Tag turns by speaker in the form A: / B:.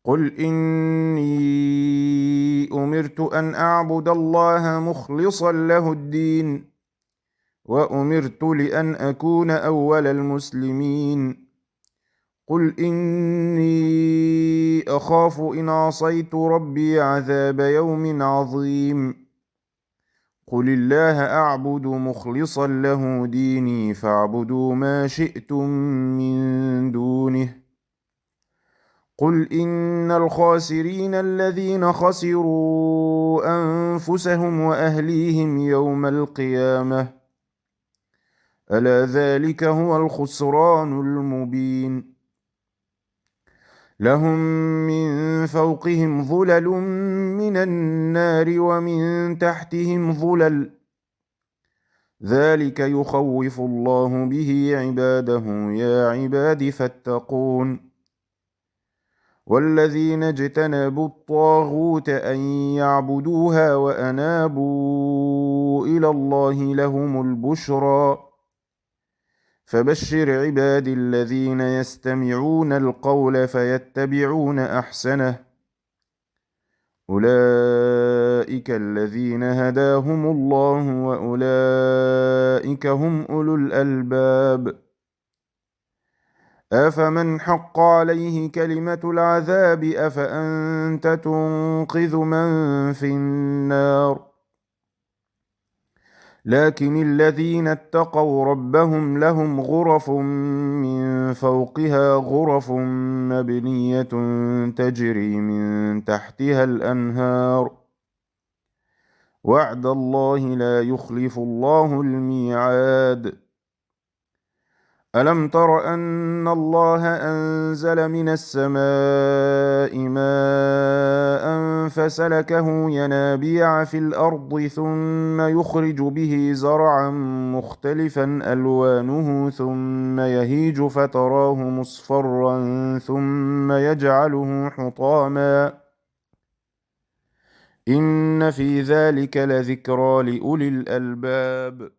A: قل إني أمرت أن أعبد الله مخلصا له الدين وأمرت لأن أكون أول المسلمين. قل إني أخاف إن عصيت ربي عذاب يوم عظيم. قل الله أعبد مخلصا له ديني فاعبدوا ما شئتم من دونه. قل إن الخاسرين الذين خسروا أنفسهم وأهليهم يوم القيامة ألا ذلك هو الخسران المبين. لهم من فوقهم ظلل من النار ومن تحتهم ظلل ذلك يخوف الله به عباده يا عباد فاتقون. والذين اجتنبوا الطاغوت أن يعبدوها وأنابوا إلى الله لهم البشرى. فبشر عبادي الذين يستمعون القول فيتبعون أحسنه أولئك الذين هداهم الله وأولئك هم أولو الألباب. أفمن حق عليه كلمة العذاب أفأنت تنقذ من في النار. لكن الذين اتقوا ربهم لهم غرف من فوقها غرف مبنية تجري من تحتها الأنهار وعد الله لا يخلف الله الميعاد. ألم تر أن الله أنزل من السماء ماء فسلكه ينابيع في الأرض ثم يخرج به زرعا مختلفا ألوانه ثم يهيج فتراه مصفرا ثم يجعله حطاما إن في ذلك لذكرى لأولي الألباب.